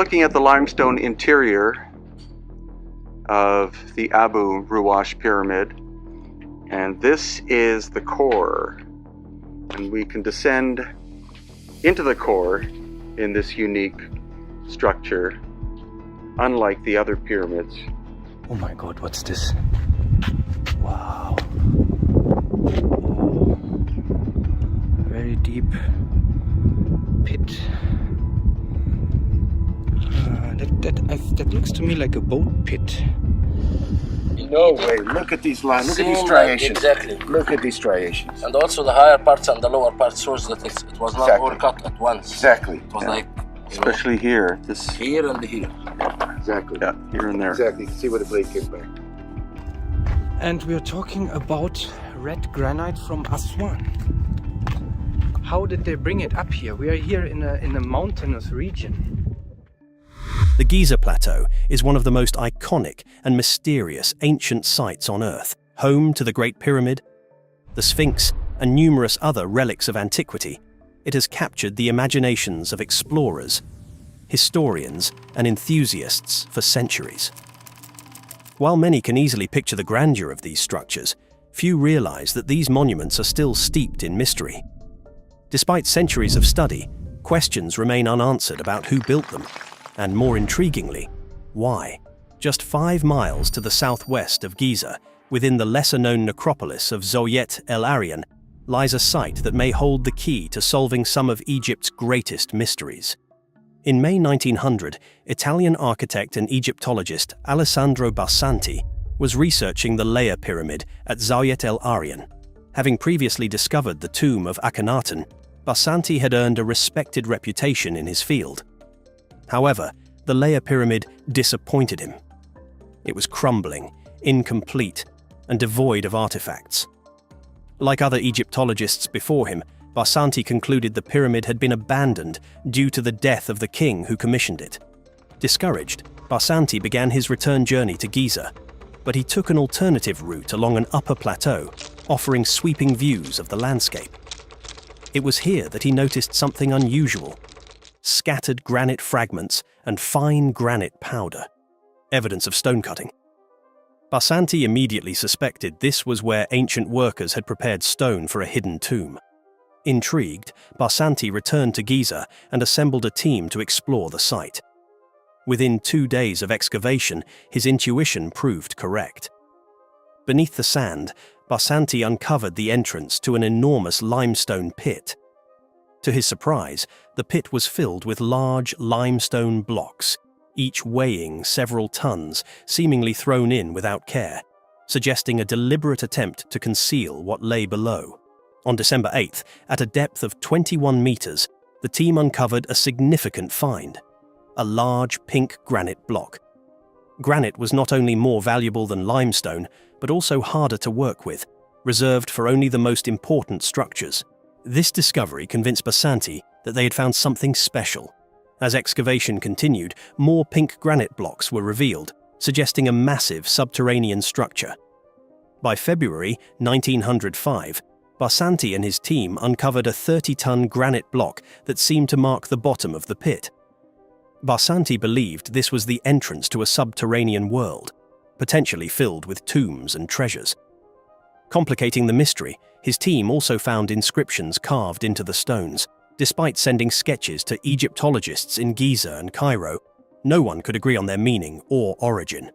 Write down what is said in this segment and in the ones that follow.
looking at the limestone interior of the Abu Ruwash pyramid, and this is the core, and we can descend into the core in this unique structure, unlike the other pyramids. Oh my god, what's this? Wow. Very deep pit. That looks to me like a boat pit. No way, look at these lines, look at these striations. Exactly. Look at these striations. And also the higher parts and the lower parts shows that it was not Exactly. all cut at once. Exactly. It was like, Especially here, this here and here. Exactly. yeah, here and there. Exactly. See where the blade came back. And we're talking about red granite from Aswan. How did they bring it up here? We are here in a mountainous region. The Giza Plateau is one of the most iconic and mysterious ancient sites on Earth, home to the Great Pyramid, the Sphinx, and numerous other relics of antiquity. It has captured the imaginations of explorers, historians, and enthusiasts for centuries. While many can easily picture the grandeur of these structures, few realize that these monuments are still steeped in mystery. Despite centuries of study, questions remain unanswered about who built them, and more intriguingly, why. Just 5 miles to the southwest of Giza, within the lesser-known necropolis of Zoyet El Arian, lies a site that may hold the key to solving some of Egypt's greatest mysteries. In May 1900, Italian architect and Egyptologist Alessandro Barsanti was researching the Leia Pyramid at Zoyet El Arian. Having previously discovered the tomb of Akhenaten, Barsanti had earned a respected reputation in his field. However, the Leia Pyramid disappointed him. It was crumbling, incomplete, and devoid of artifacts. Like other Egyptologists before him, Barsanti concluded the pyramid had been abandoned due to the death of the king who commissioned it. Discouraged, Barsanti began his return journey to Giza, but he took an alternative route along an upper plateau, offering sweeping views of the landscape. It was here that he noticed something unusual: scattered granite fragments and fine granite powder, evidence of stone cutting. Barsanti immediately suspected this was where ancient workers had prepared stone for a hidden tomb. Intrigued, Barsanti returned to Giza and assembled a team to explore the site. Within 2 days of excavation, his intuition proved correct. Beneath the sand, Barsanti uncovered the entrance to an enormous limestone pit. To his surprise, the pit was filled with large limestone blocks, each weighing several tons, seemingly thrown in without care, suggesting a deliberate attempt to conceal what lay below. On December 8th, at a depth of 21 meters, the team uncovered a significant find: a large pink granite block. Granite was not only more valuable than limestone, but also harder to work with, reserved for only the most important structures. This discovery convinced Barsanti that they had found something special. As excavation continued, more pink granite blocks were revealed, suggesting a massive subterranean structure. By February 1905, Barsanti and his team uncovered a 30-ton granite block that seemed to mark the bottom of the pit. Barsanti believed this was the entrance to a subterranean world, potentially filled with tombs and treasures. Complicating the mystery, his team also found inscriptions carved into the stones. Despite sending sketches to Egyptologists in Giza and Cairo, no one could agree on their meaning or origin.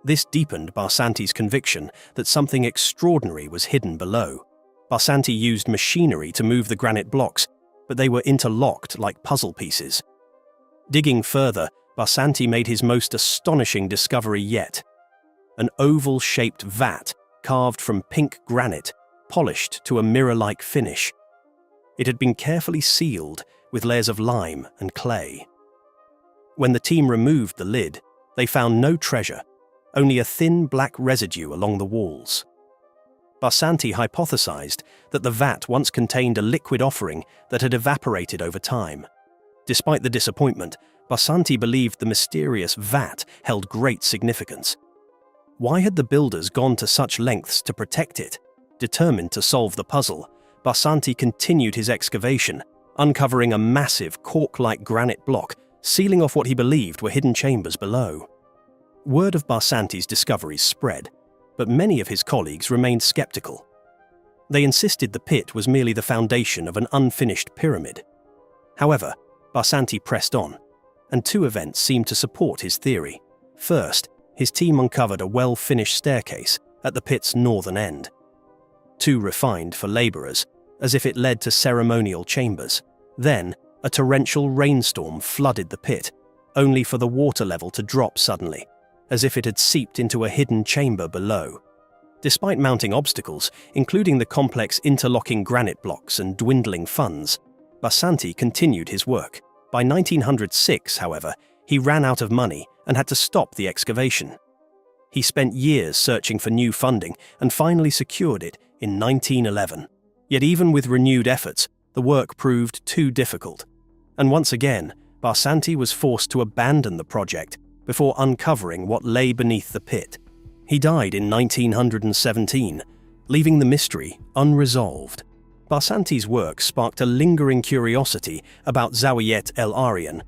This deepened Barsanti's conviction that something extraordinary was hidden below. Barsanti used machinery to move the granite blocks, but they were interlocked like puzzle pieces. Digging further, Barsanti made his most astonishing discovery yet: an oval-shaped vat carved from pink granite, polished to a mirror-like finish. It had been carefully sealed with layers of lime and clay. When the team removed the lid, they found no treasure, only a thin black residue along the walls. Barsanti hypothesized that the vat once contained a liquid offering that had evaporated over time. Despite the disappointment, Barsanti believed the mysterious vat held great significance. Why had the builders gone to such lengths to protect it? Determined to solve the puzzle, Barsanti continued his excavation, uncovering a massive cork-like granite block sealing off what he believed were hidden chambers below. Word of Barsanti's discoveries spread, but many of his colleagues remained skeptical. They insisted the pit was merely the foundation of an unfinished pyramid. However, Barsanti pressed on, and two events seemed to support his theory. First, his team uncovered a well-finished staircase at the pit's northern end. Too refined for labourers, as if it led to ceremonial chambers. Then, a torrential rainstorm flooded the pit, only for the water level to drop suddenly, as if it had seeped into a hidden chamber below. Despite mounting obstacles, including the complex interlocking granite blocks and dwindling funds, Barsanti continued his work. By 1906, however, he ran out of money and had to stop the excavation. He spent years searching for new funding and finally secured it in 1911. Yet even with renewed efforts, the work proved too difficult. And once again, Barsanti was forced to abandon the project before uncovering what lay beneath the pit. He died in 1917, leaving the mystery unresolved. Barsanti's work sparked a lingering curiosity about Zawiet El Arian,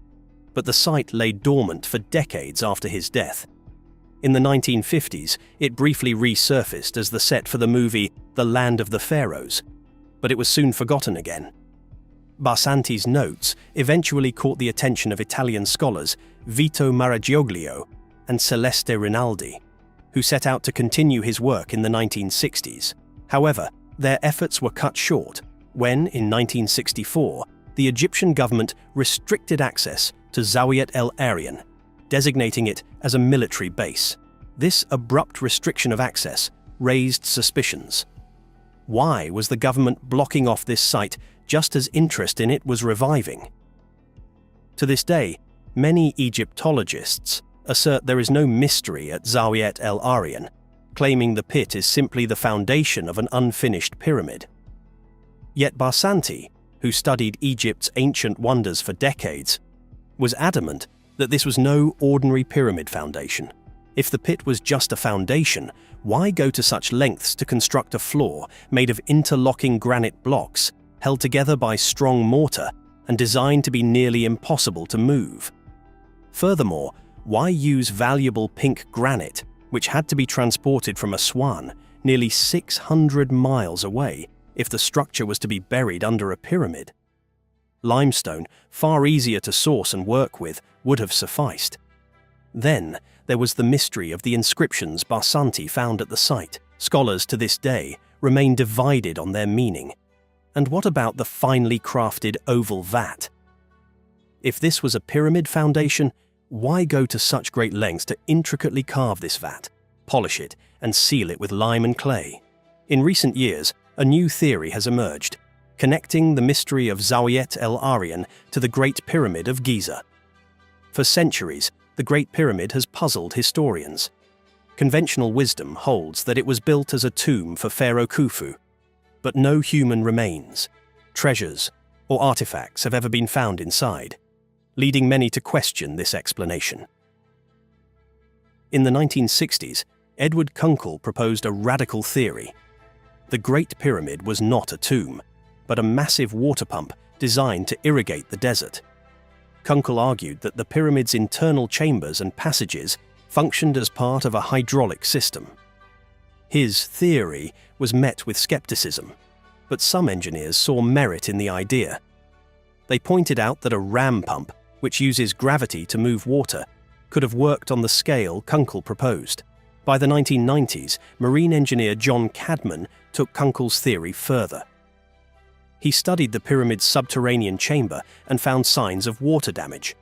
but the site lay dormant for decades after his death. In the 1950s, it briefly resurfaced as the set for the movie The Land of the Pharaohs, but it was soon forgotten again. Barsanti's notes eventually caught the attention of Italian scholars Vito Maragioglio and Celeste Rinaldi, who set out to continue his work in the 1960s. However, their efforts were cut short when, in 1964, the Egyptian government restricted access to Zawiet El Arian, designating it as a military base. This abrupt restriction of access raised suspicions. Why was the government blocking off this site just as interest in it was reviving? To this day, many Egyptologists assert there is no mystery at Zawiet El Arian, claiming the pit is simply the foundation of an unfinished pyramid. Yet Barsanti, who studied Egypt's ancient wonders for decades, was adamant that this was no ordinary pyramid foundation. If the pit was just a foundation, why go to such lengths to construct a floor made of interlocking granite blocks, held together by strong mortar and designed to be nearly impossible to move? Furthermore, why use valuable pink granite, which had to be transported from Aswan, nearly 600 miles away, if the structure was to be buried under a pyramid? Limestone, far easier to source and work with, would have sufficed. Then, there was the mystery of the inscriptions Barsanti found at the site. Scholars to this day remain divided on their meaning. And what about the finely crafted oval vat? If this was a pyramid foundation, why go to such great lengths to intricately carve this vat, polish it, and seal it with lime and clay? In recent years, a new theory has emerged, connecting the mystery of Zawiet El Arian to the Great Pyramid of Giza. For centuries, the Great Pyramid has puzzled historians. Conventional wisdom holds that it was built as a tomb for Pharaoh Khufu, but no human remains, treasures, or artifacts have ever been found inside, leading many to question this explanation. In the 1960s, Edward Kunkel proposed a radical theory. The Great Pyramid was not a tomb, but a massive water pump designed to irrigate the desert. Kunkel argued that the pyramid's internal chambers and passages functioned as part of a hydraulic system. His theory was met with skepticism, but some engineers saw merit in the idea. They pointed out that a ram pump, which uses gravity to move water, could have worked on the scale Kunkel proposed. By the 1990s, marine engineer John Cadman took Kunkel's theory further. He studied the pyramid's subterranean chamber and found signs of water damage.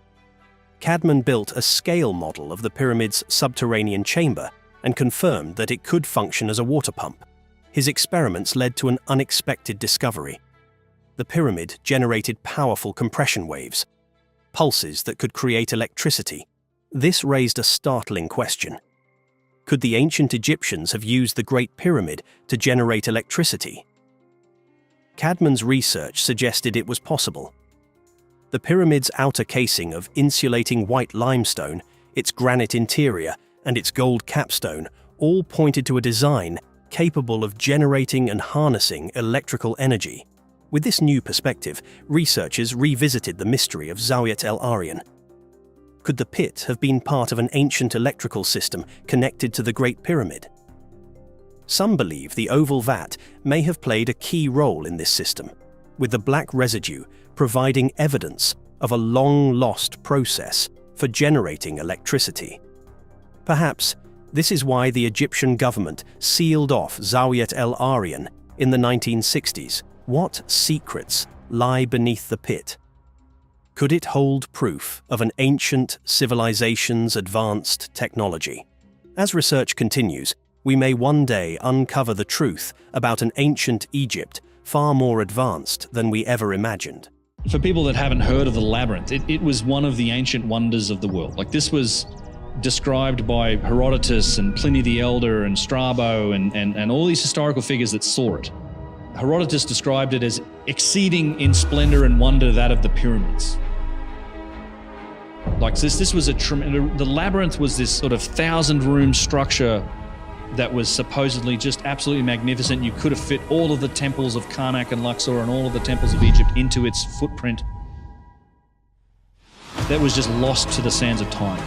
Cadman built a scale model of the pyramid's subterranean chamber and confirmed that it could function as a water pump. His experiments led to an unexpected discovery. The pyramid generated powerful compression waves, pulses that could create electricity. This raised a startling question. Could the ancient Egyptians have used the Great Pyramid to generate electricity? Cadman's research suggested it was possible. The pyramid's outer casing of insulating white limestone, its granite interior, and its gold capstone all pointed to a design capable of generating and harnessing electrical energy. With this new perspective, researchers revisited the mystery of Zawiet El Arian. Could the pit have been part of an ancient electrical system connected to the Great Pyramid? Some believe the oval vat may have played a key role in this system, with the black residue providing evidence of a long-lost process for generating electricity. Perhaps this is why the Egyptian government sealed off Zawiat El Aryan in the 1960s. What secrets lie beneath the pit? Could it hold proof of an ancient civilization's advanced technology? As research continues, we may one day uncover the truth about an ancient Egypt far more advanced than we ever imagined. For people that haven't heard of the labyrinth, it was one of the ancient wonders of the world. Like, this was described by Herodotus and Pliny the Elder and Strabo and all these historical figures that saw it. Herodotus described it as exceeding in splendor and wonder that of the pyramids. Like, this was the labyrinth was this sort of 1,000-room structure that was supposedly just absolutely magnificent. You could have fit all of the temples of Karnak and Luxor and all of the temples of Egypt into its footprint. That was just lost to the sands of time.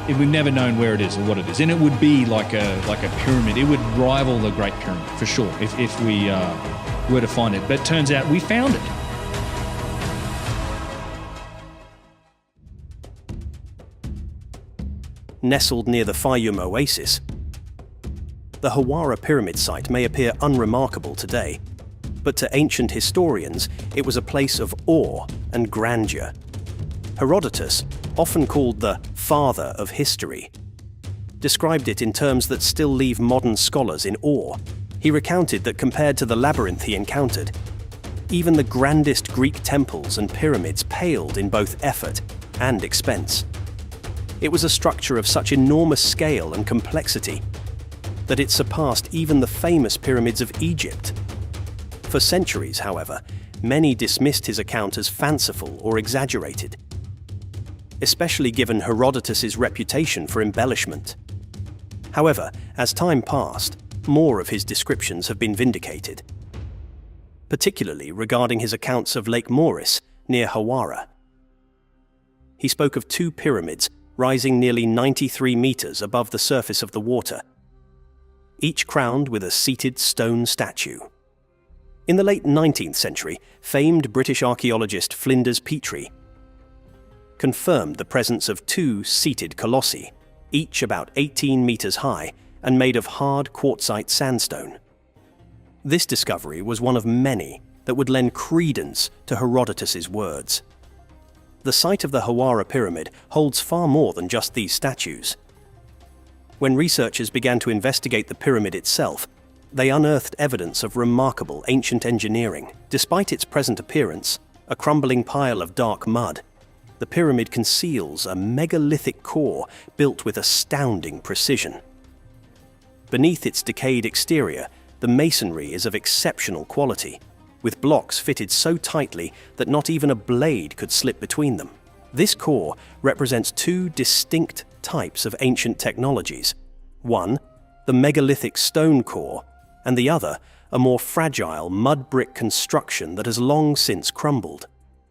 We've never known where it is or what it is. And it would be like a pyramid. It would rival the Great Pyramid, for sure, if we were to find it. But it turns out we found it. Nestled near the Fayum Oasis, the Hawara Pyramid site may appear unremarkable today, but to ancient historians, it was a place of awe and grandeur. Herodotus, often called the father of history, described it in terms that still leave modern scholars in awe. He recounted that compared to the labyrinth he encountered, even the grandest Greek temples and pyramids paled in both effort and expense. It was a structure of such enormous scale and complexity that it surpassed even the famous pyramids of Egypt. For centuries, however, many dismissed his account as fanciful or exaggerated, especially given Herodotus's reputation for embellishment. However, as time passed, more of his descriptions have been vindicated, particularly regarding his accounts of Lake Moeris near Hawara. He spoke of two pyramids rising nearly 93 meters above the surface of the water, each crowned with a seated stone statue. In the late 19th century, famed British archaeologist Flinders Petrie confirmed the presence of two seated colossi, each about 18 meters high and made of hard quartzite sandstone. This discovery was one of many that would lend credence to Herodotus's words. The site of the Hawara Pyramid holds far more than just these statues. When researchers began to investigate the pyramid itself, they unearthed evidence of remarkable ancient engineering. Despite its present appearance, a crumbling pile of dark mud, the pyramid conceals a megalithic core built with astounding precision. Beneath its decayed exterior, the masonry is of exceptional quality, with blocks fitted so tightly that not even a blade could slip between them. This core represents two distinct types of ancient technologies. One, the megalithic stone core, and the other, a more fragile mud brick construction that has long since crumbled.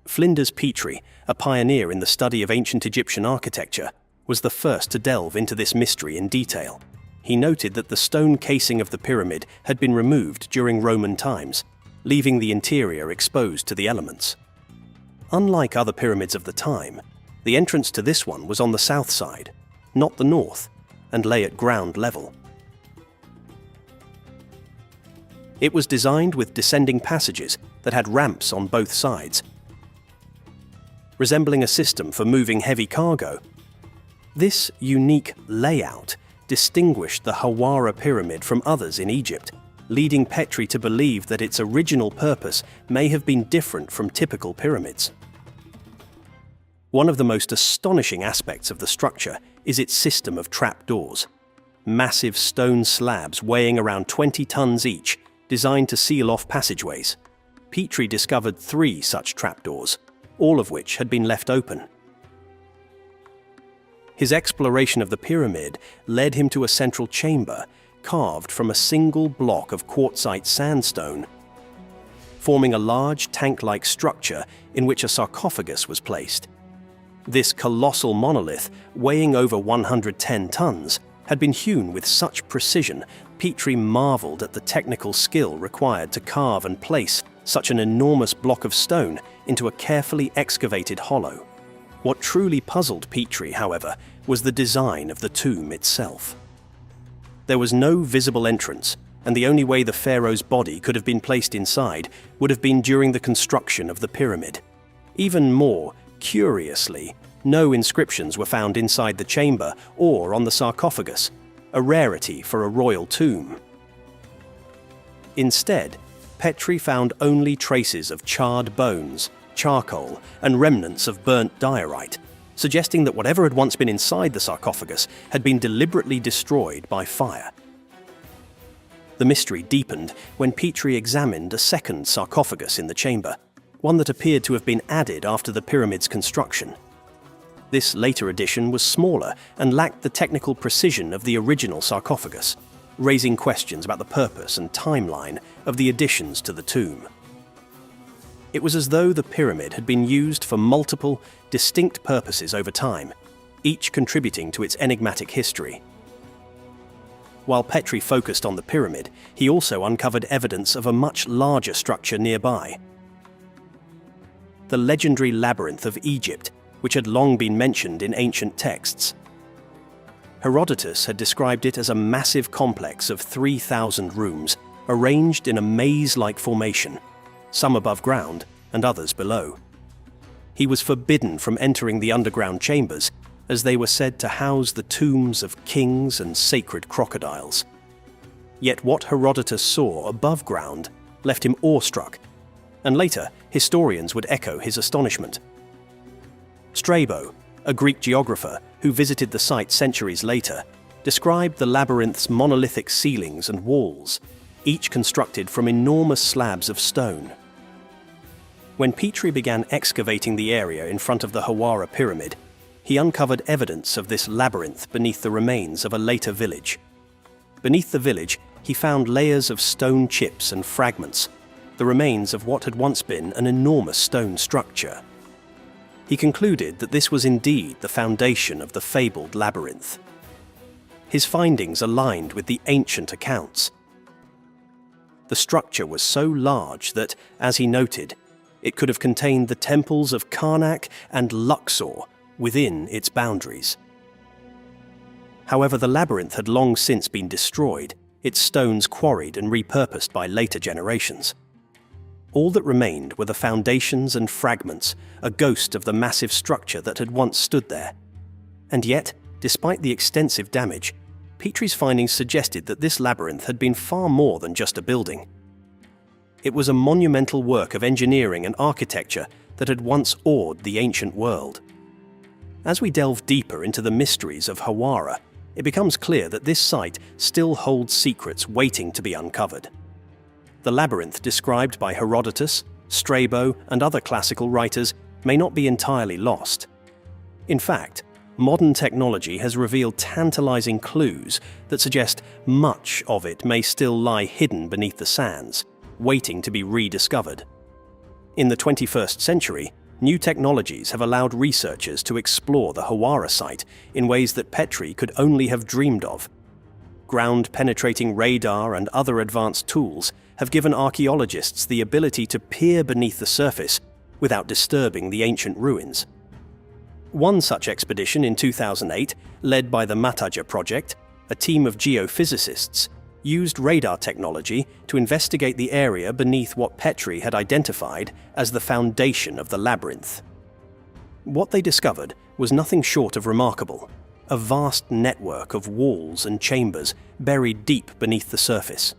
Flinders Petrie, a pioneer in the study of ancient Egyptian architecture, was the first to delve into this mystery in detail. He noted that the stone casing of the pyramid had been removed during Roman times, leaving the interior exposed to the elements. Unlike other pyramids of the time, the entrance to this one was on the south side, not the north, and lay at ground level. It was designed with descending passages that had ramps on both sides, resembling a system for moving heavy cargo. This unique layout distinguished the Hawara Pyramid from others in Egypt, leading Petrie to believe that its original purpose may have been different from typical pyramids. One of the most astonishing aspects of the structure is its system of trapdoors. Massive stone slabs weighing around 20 tons each, designed to seal off passageways. Petrie discovered 3 such trapdoors, all of which had been left open. His exploration of the pyramid led him to a central chamber carved from a single block of quartzite sandstone, forming a large tank-like structure in which a sarcophagus was placed. This colossal monolith, weighing over 110 tons, had been hewn with such precision, Petrie marveled at the technical skill required to carve and place such an enormous block of stone into a carefully excavated hollow. What truly puzzled Petrie, however, was the design of the tomb itself. There was no visible entrance, and the only way the pharaoh's body could have been placed inside would have been during the construction of the pyramid. Even more curiously, no inscriptions were found inside the chamber or on the sarcophagus, a rarity for a royal tomb. Instead, Petrie found only traces of charred bones, charcoal, and remnants of burnt diorite, suggesting that whatever had once been inside the sarcophagus had been deliberately destroyed by fire. The mystery deepened when Petrie examined a second sarcophagus in the chamber, one that appeared to have been added after the pyramid's construction. This later addition was smaller and lacked the technical precision of the original sarcophagus, raising questions about the purpose and timeline of the additions to the tomb. It was as though the pyramid had been used for multiple, distinct purposes over time, each contributing to its enigmatic history. While Petrie focused on the pyramid, he also uncovered evidence of a much larger structure nearby. The legendary Labyrinth of Egypt, which had long been mentioned in ancient texts. Herodotus had described it as a massive complex of 3,000 rooms, arranged in a maze-like formation, some above ground and others below. He was forbidden from entering the underground chambers, as they were said to house the tombs of kings and sacred crocodiles. Yet what Herodotus saw above ground left him awestruck, and later historians would echo his astonishment. Strabo, a Greek geographer who visited the site centuries later, described the labyrinth's monolithic ceilings and walls, each constructed from enormous slabs of stone. When Petrie began excavating the area in front of the Hawara pyramid, he uncovered evidence of this labyrinth beneath the remains of a later village. Beneath the village, he found layers of stone chips and fragments, the remains of what had once been an enormous stone structure. He concluded that this was indeed the foundation of the fabled labyrinth. His findings aligned with the ancient accounts. The structure was so large that, as he noted, it could have contained the temples of Karnak and Luxor within its boundaries. However, the labyrinth had long since been destroyed, its stones quarried and repurposed by later generations. All that remained were the foundations and fragments, a ghost of the massive structure that had once stood there. And yet, despite the extensive damage, Petrie's findings suggested that this labyrinth had been far more than just a building. It was a monumental work of engineering and architecture that had once awed the ancient world. As we delve deeper into the mysteries of Hawara, it becomes clear that this site still holds secrets waiting to be uncovered. The labyrinth described by Herodotus, Strabo, and other classical writers may not be entirely lost. In fact, modern technology has revealed tantalizing clues that suggest much of it may still lie hidden beneath the sands, waiting to be rediscovered. In the 21st century, new technologies have allowed researchers to explore the Hawara site in ways that Petrie could only have dreamed of. Ground-penetrating radar and other advanced tools have given archaeologists the ability to peer beneath the surface without disturbing the ancient ruins. One such expedition in 2008, led by the Mataja project, a team of geophysicists, used radar technology to investigate the area beneath what Petrie had identified as the foundation of the labyrinth. What they discovered was nothing short of remarkable, a vast network of walls and chambers buried deep beneath the surface.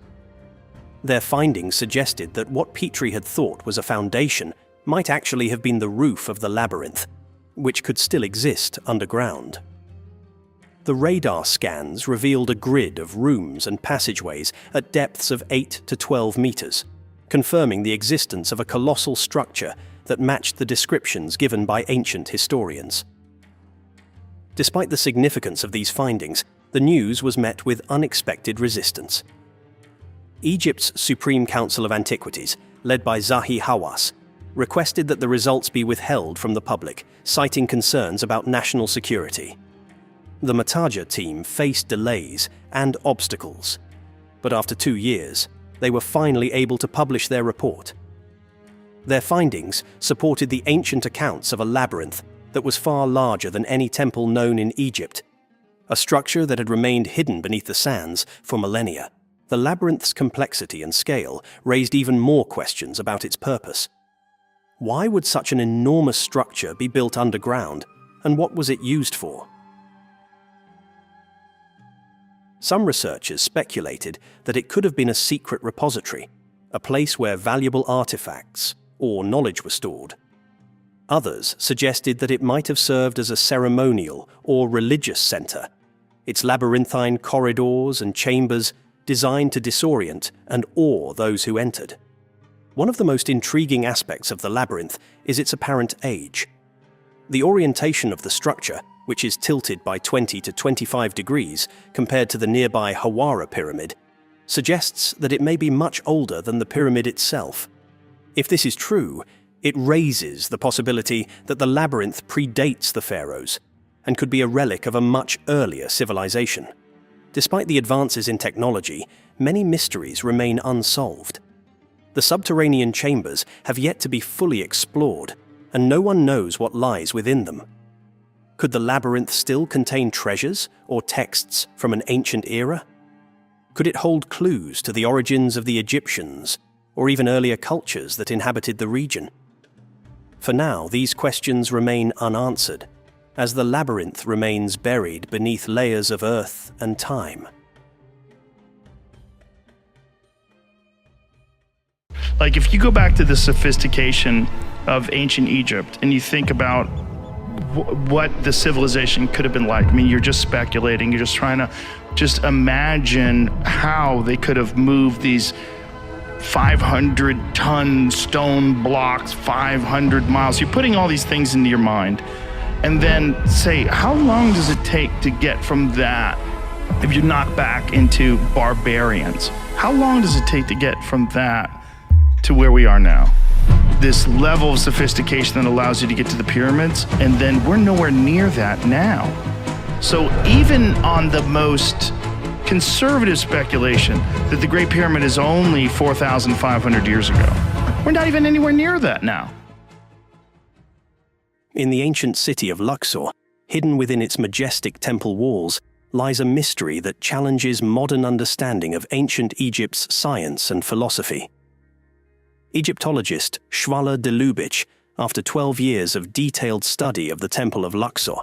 Their findings suggested that what Petrie had thought was a foundation might actually have been the roof of the labyrinth, which could still exist underground. The radar scans revealed a grid of rooms and passageways at depths of 8 to 12 meters, confirming the existence of a colossal structure that matched the descriptions given by ancient historians. Despite the significance of these findings, the news was met with unexpected resistance. Egypt's Supreme Council of Antiquities, led by Zahi Hawass, requested that the results be withheld from the public, citing concerns about national security. The Mataja team faced delays and obstacles, but after 2 years, they were finally able to publish their report. Their findings supported the ancient accounts of a labyrinth that was far larger than any temple known in Egypt, a structure that had remained hidden beneath the sands for millennia. The labyrinth's complexity and scale raised even more questions about its purpose. Why would such an enormous structure be built underground, and what was it used for? Some researchers speculated that it could have been a secret repository, a place where valuable artifacts or knowledge were stored. Others suggested that it might have served as a ceremonial or religious center, its labyrinthine corridors and chambers designed to disorient and awe those who entered. One of the most intriguing aspects of the labyrinth is its apparent age. The orientation of the structure, which is tilted by 20 to 25 degrees compared to the nearby Hawara pyramid, suggests that it may be much older than the pyramid itself. If this is true, it raises the possibility that the labyrinth predates the pharaohs and could be a relic of a much earlier civilization. Despite the advances in technology, many mysteries remain unsolved. The subterranean chambers have yet to be fully explored, and no one knows what lies within them. Could the labyrinth still contain treasures or texts from an ancient era? Could it hold clues to the origins of the Egyptians or even earlier cultures that inhabited the region? For now, these questions remain unanswered, as the labyrinth remains buried beneath layers of earth and time. Like, if you go back to the sophistication of ancient Egypt and you think about what the civilization could have been like, I mean, you're just speculating, you're just trying to just imagine how they could have moved these 500-ton stone blocks 500 miles. You're putting all these things into your mind, and then say, how long does it take to get from that, if you knock back into barbarians, how long does it take to get from that to where we are now? This level of sophistication that allows you to get to the pyramids, and then we're nowhere near that now. So even on the most conservative speculation that the Great Pyramid is only 4,500 years ago, we're not even anywhere near that now. In the ancient city of Luxor, hidden within its majestic temple walls, lies a mystery that challenges modern understanding of ancient Egypt's science and philosophy. Egyptologist Shwala de Lubitsch, after 12 years of detailed study of the Temple of Luxor,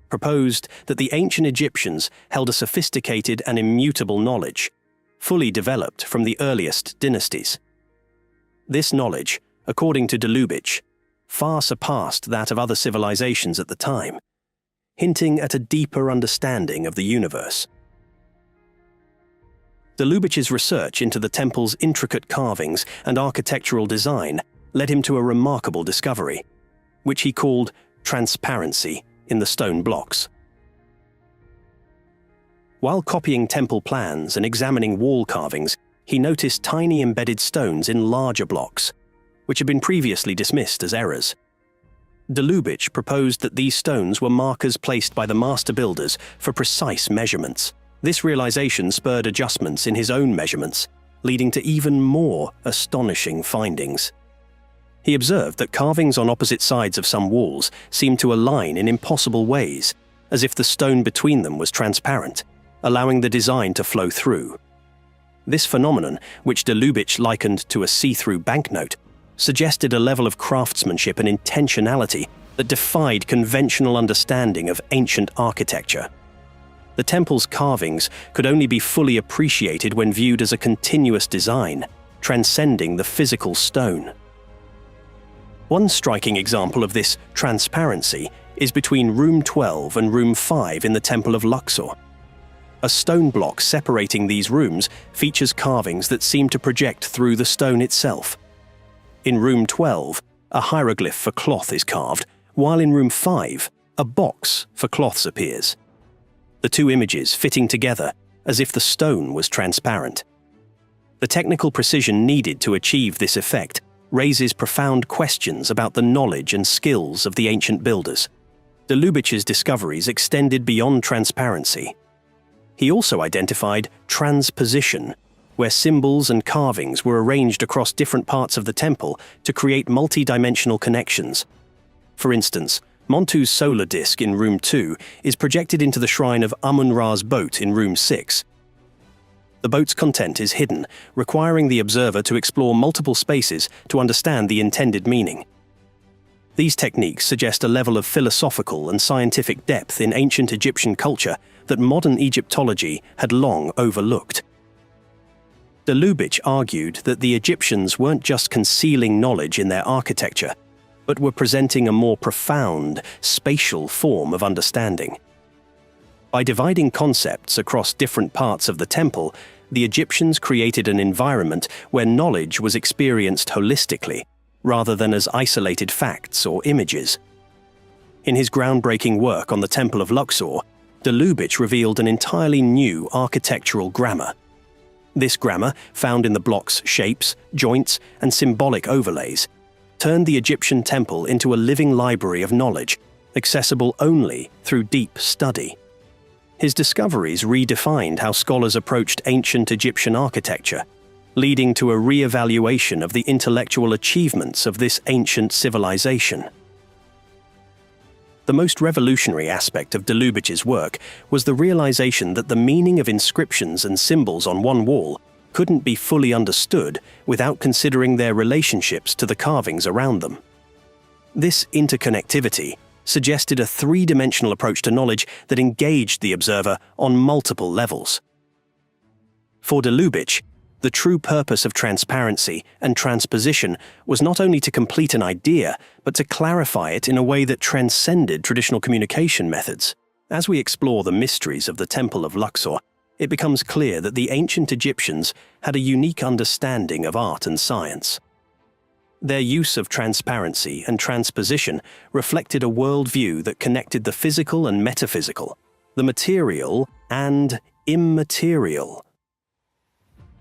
proposed that the ancient Egyptians held a sophisticated and immutable knowledge, fully developed from the earliest dynasties. This knowledge, according to de Lubitsch, far surpassed that of other civilizations at the time, hinting at a deeper understanding of the universe. De Lubitsch's research into the temple's intricate carvings and architectural design led him to a remarkable discovery, which he called transparency in the stone blocks. While copying temple plans and examining wall carvings, he noticed tiny embedded stones in larger blocks, which had been previously dismissed as errors. De Lubitsch proposed that these stones were markers placed by the master builders for precise measurements. This realization spurred adjustments in his own measurements, leading to even more astonishing findings. He observed that carvings on opposite sides of some walls seemed to align in impossible ways, as if the stone between them was transparent, allowing the design to flow through. This phenomenon, which de Lubitsch likened to a see-through banknote, suggested a level of craftsmanship and intentionality that defied conventional understanding of ancient architecture. The temple's carvings could only be fully appreciated when viewed as a continuous design, transcending the physical stone. One striking example of this transparency is between Room 12 and Room 5 in the Temple of Luxor. A stone block separating these rooms features carvings that seem to project through the stone itself. In Room 12, a hieroglyph for cloth is carved, while in Room 5, a box for cloths appears. The two images fitting together as if the stone was transparent. The technical precision needed to achieve this effect raises profound questions about the knowledge and skills of the ancient builders. De Lubitsch's discoveries extended beyond transparency. He also identified transposition, where symbols and carvings were arranged across different parts of the temple to create multi-dimensional connections. For instance, Montu's solar disk in Room 2 is projected into the shrine of Amun-Ra's boat in Room 6. The boat's content is hidden, requiring the observer to explore multiple spaces to understand the intended meaning. These techniques suggest a level of philosophical and scientific depth in ancient Egyptian culture that modern Egyptology had long overlooked. De Lubitsch argued that the Egyptians weren't just concealing knowledge in their architecture, but were presenting a more profound, spatial form of understanding. By dividing concepts across different parts of the temple, the Egyptians created an environment where knowledge was experienced holistically, rather than as isolated facts or images. In his groundbreaking work on the Temple of Luxor, De Lubitsch revealed an entirely new architectural grammar. This grammar, found in the block's shapes, joints, and symbolic overlays, turned the Egyptian temple into a living library of knowledge, accessible only through deep study. His discoveries redefined how scholars approached ancient Egyptian architecture, leading to a re-evaluation of the intellectual achievements of this ancient civilization. The most revolutionary aspect of De Lubitsch's work was the realization that the meaning of inscriptions and symbols on one wall couldn't be fully understood without considering their relationships to the carvings around them. This interconnectivity suggested a three-dimensional approach to knowledge that engaged the observer on multiple levels. For De Lubitsch, the true purpose of transparency and transposition was not only to complete an idea, but to clarify it in a way that transcended traditional communication methods. As we explore the mysteries of the Temple of Luxor, it becomes clear that the ancient Egyptians had a unique understanding of art and science. Their use of transparency and transposition reflected a worldview that connected the physical and metaphysical, the material and immaterial.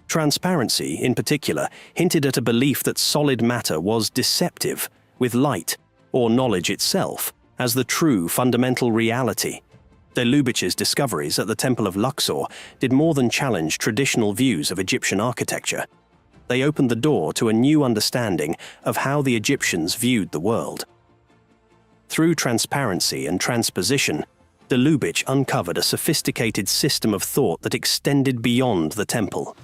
Transparency, in particular, hinted at a belief that solid matter was deceptive, with light, or knowledge itself, as the true fundamental reality. De Lubitsch's discoveries at the Temple of Luxor did more than challenge traditional views of Egyptian architecture. They opened the door to a new understanding of how the Egyptians viewed the world. Through transparency and transposition, De Lubitsch uncovered a sophisticated system of thought that extended beyond the temple.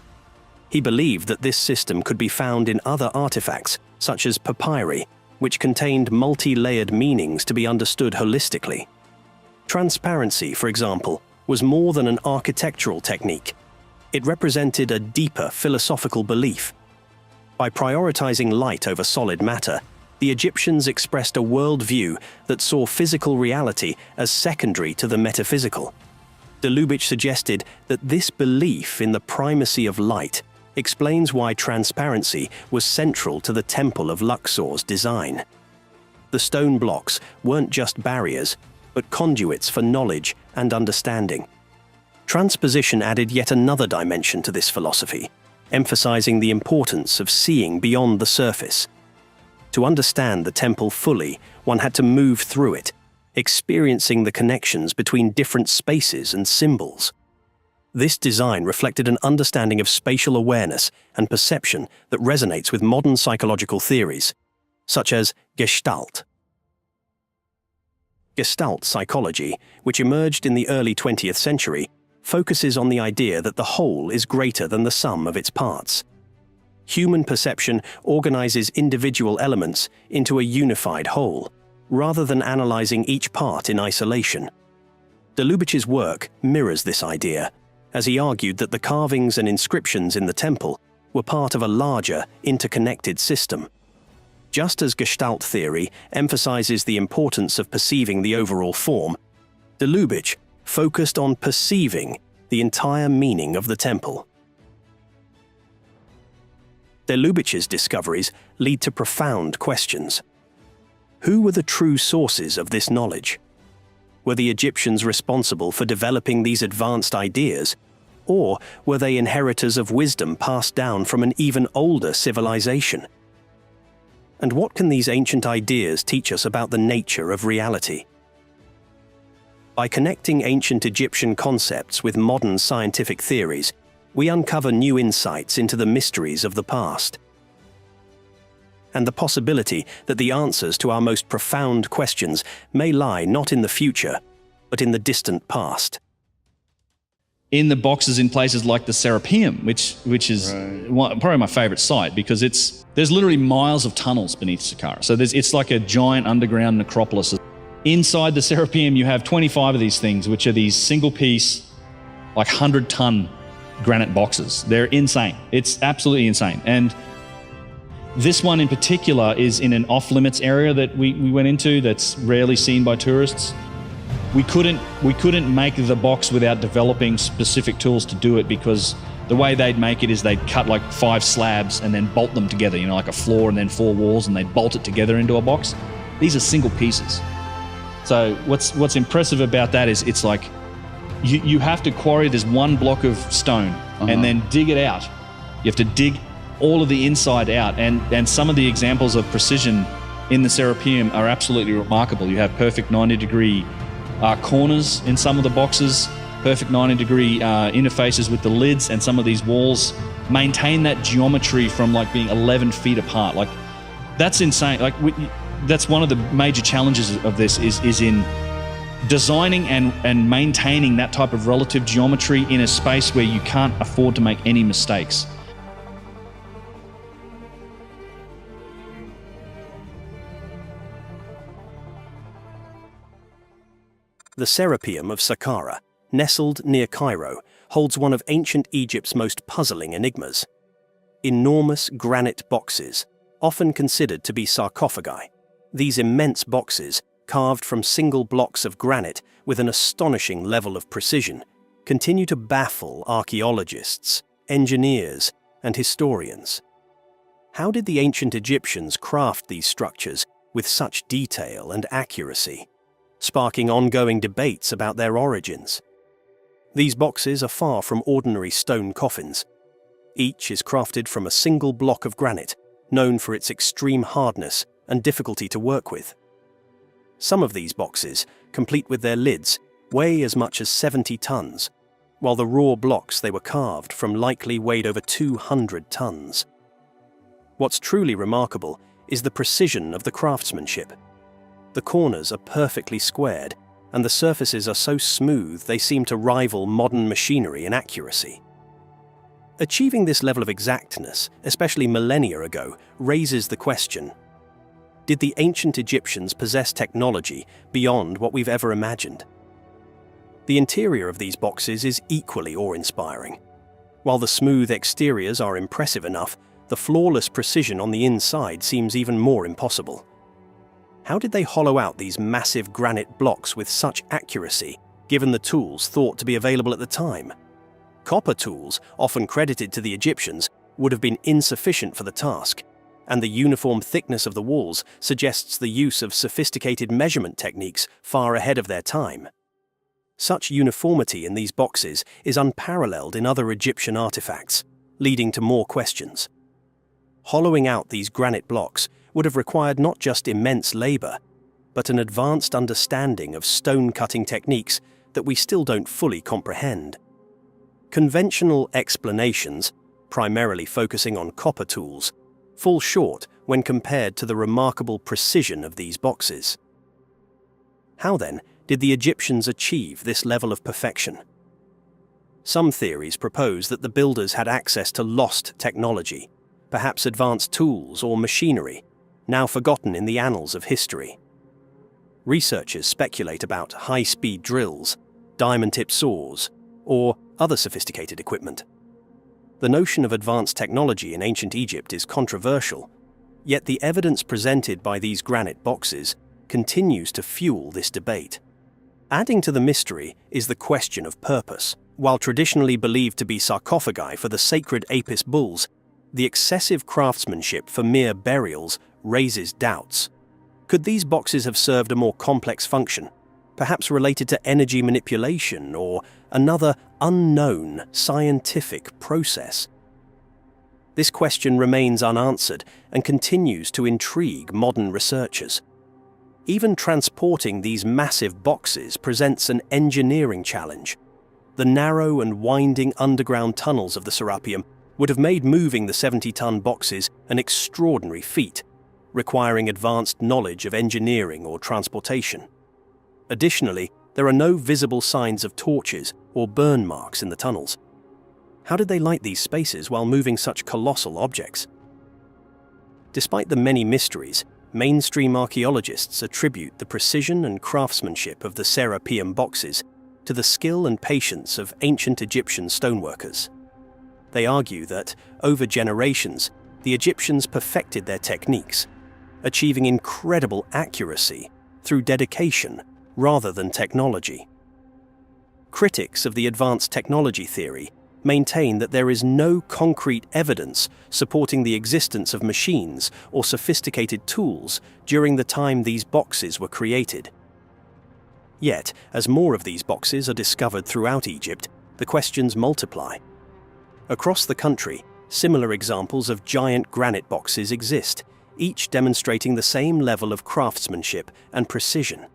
He believed that this system could be found in other artifacts, such as papyri, which contained multi-layered meanings to be understood holistically. Transparency, for example, was more than an architectural technique. It represented a deeper philosophical belief. By prioritizing light over solid matter, the Egyptians expressed a worldview that saw physical reality as secondary to the metaphysical. De Lubitsch suggested that this belief in the primacy of light explains why transparency was central to the Temple of Luxor's design. The stone blocks weren't just barriers, but conduits for knowledge and understanding. Transposition added yet another dimension to this philosophy, emphasizing the importance of seeing beyond the surface. To understand the temple fully, one had to move through it, experiencing the connections between different spaces and symbols. This design reflected an understanding of spatial awareness and perception that resonates with modern psychological theories, such as Gestalt. Gestalt psychology, which emerged in the early 20th century, focuses on the idea that the whole is greater than the sum of its parts. Human perception organizes individual elements into a unified whole, rather than analyzing each part in isolation. De Lubitsch's work mirrors this idea, as he argued that the carvings and inscriptions in the temple were part of a larger, interconnected system. Just as Gestalt theory emphasizes the importance of perceiving the overall form, De Lubitsch focused on perceiving the entire meaning of the temple. De Lubitsch's discoveries lead to profound questions. Who were the true sources of this knowledge? Were the Egyptians responsible for developing these advanced ideas, or were they inheritors of wisdom passed down from an even older civilization? And what can these ancient ideas teach us about the nature of reality? By connecting ancient Egyptian concepts with modern scientific theories, we uncover new insights into the mysteries of the past and the possibility that the answers to our most profound questions may lie not in the future, but in the distant past. In the boxes in places like the Serapeum, which is probably my favorite site, because there's literally miles of tunnels beneath Saqqara. So it's like a giant underground necropolis. Inside the Serapeum, you have 25 of these things, which are these single-piece, like 100-ton granite boxes. They're insane. It's absolutely insane. And this one in particular is in an off-limits area that we went into that's rarely seen by tourists. We couldn't make the box without developing specific tools to do it, because the way they'd make it is they'd cut like 5 slabs and then bolt them together, you know, like a floor and then 4 walls, and they'd bolt it together into a box. These are single pieces. So what's impressive about that is it's like you have to quarry this one block of stone and then dig it out. You have to dig all of the inside out, and some of the examples of precision in the Serapeum are absolutely remarkable. You have perfect 90-degree corners in some of the boxes, perfect 90-degree interfaces with the lids, and some of these walls maintain that geometry from like being 11 feet apart. Like, that's insane. Like, that's one of the major challenges of this is in designing and maintaining that type of relative geometry in a space where you can't afford to make any mistakes. The Serapeum of Saqqara, nestled near Cairo, holds one of ancient Egypt's most puzzling enigmas. Enormous granite boxes, often considered to be sarcophagi. These immense boxes, carved from single blocks of granite with an astonishing level of precision, continue to baffle archaeologists, engineers, and historians. How did the ancient Egyptians craft these structures with such detail and accuracy, sparking ongoing debates about their origins? These boxes are far from ordinary stone coffins. Each is crafted from a single block of granite, known for its extreme hardness and difficulty to work with. Some of these boxes, complete with their lids, weigh as much as 70 tons, while the raw blocks they were carved from likely weighed over 200 tons. What's truly remarkable is the precision of the craftsmanship. The corners are perfectly squared, and the surfaces are so smooth they seem to rival modern machinery in accuracy. Achieving this level of exactness, especially millennia ago, raises the question: did the ancient Egyptians possess technology beyond what we've ever imagined? The interior of these boxes is equally awe-inspiring. While the smooth exteriors are impressive enough, the flawless precision on the inside seems even more impossible. How did they hollow out these massive granite blocks with such accuracy, given the tools thought to be available at the time? Copper tools, often credited to the Egyptians, would have been insufficient for the task, and the uniform thickness of the walls suggests the use of sophisticated measurement techniques far ahead of their time. Such uniformity in these boxes is unparalleled in other Egyptian artifacts, leading to more questions. Hollowing out these granite blocks would have required not just immense labor, but an advanced understanding of stone-cutting techniques that we still don't fully comprehend. Conventional explanations, primarily focusing on copper tools, fall short when compared to the remarkable precision of these boxes. How then did the Egyptians achieve this level of perfection? Some theories propose that the builders had access to lost technology, perhaps advanced tools or machinery, now forgotten in the annals of history. Researchers speculate about high-speed drills, diamond-tipped saws, or other sophisticated equipment. The notion of advanced technology in ancient Egypt is controversial, yet the evidence presented by these granite boxes continues to fuel this debate. Adding to the mystery is the question of purpose. While traditionally believed to be sarcophagi for the sacred Apis bulls, the excessive craftsmanship for mere burials raises doubts. Could these boxes have served a more complex function, perhaps related to energy manipulation or another unknown scientific process? This question remains unanswered and continues to intrigue modern researchers. Even transporting these massive boxes presents an engineering challenge. The narrow and winding underground tunnels of the Serapeum would have made moving the 70-ton boxes an extraordinary feat, requiring advanced knowledge of engineering or transportation. Additionally, there are no visible signs of torches or burn marks in the tunnels. How did they light these spaces while moving such colossal objects? Despite the many mysteries, mainstream archaeologists attribute the precision and craftsmanship of the Serapeum boxes to the skill and patience of ancient Egyptian stoneworkers. They argue that, over generations, the Egyptians perfected their techniques, achieving incredible accuracy through dedication rather than technology. Critics of the advanced technology theory maintain that there is no concrete evidence supporting the existence of machines or sophisticated tools during the time these boxes were created. Yet, as more of these boxes are discovered throughout Egypt, the questions multiply. Across the country, similar examples of giant granite boxes exist, each demonstrating the same level of craftsmanship and precision.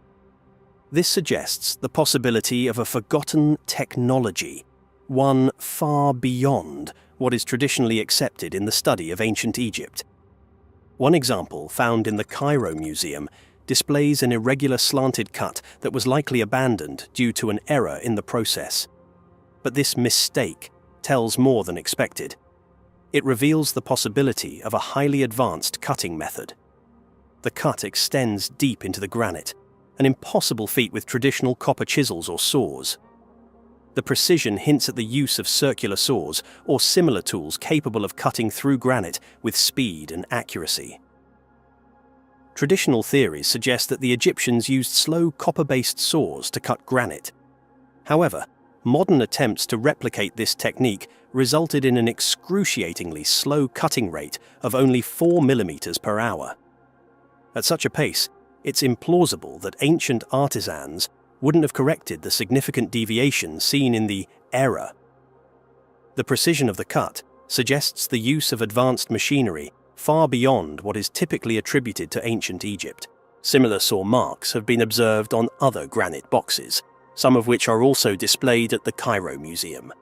This suggests the possibility of a forgotten technology, one far beyond what is traditionally accepted in the study of ancient Egypt. One example, found in the Cairo Museum, displays an irregular slanted cut that was likely abandoned due to an error in the process. But this mistake tells more than expected. It reveals the possibility of a highly advanced cutting method. The cut extends deep into the granite, an impossible feat with traditional copper chisels or saws. The precision hints at the use of circular saws or similar tools capable of cutting through granite with speed and accuracy. Traditional theories suggest that the Egyptians used slow copper-based saws to cut granite. However, modern attempts to replicate this technique resulted in an excruciatingly slow cutting rate of only 4 millimeters per hour. At such a pace, it's implausible that ancient artisans wouldn't have corrected the significant deviation seen in the error. The precision of the cut suggests the use of advanced machinery far beyond what is typically attributed to ancient Egypt. Similar saw marks have been observed on other granite boxes, some of which are also displayed at the Cairo Museum.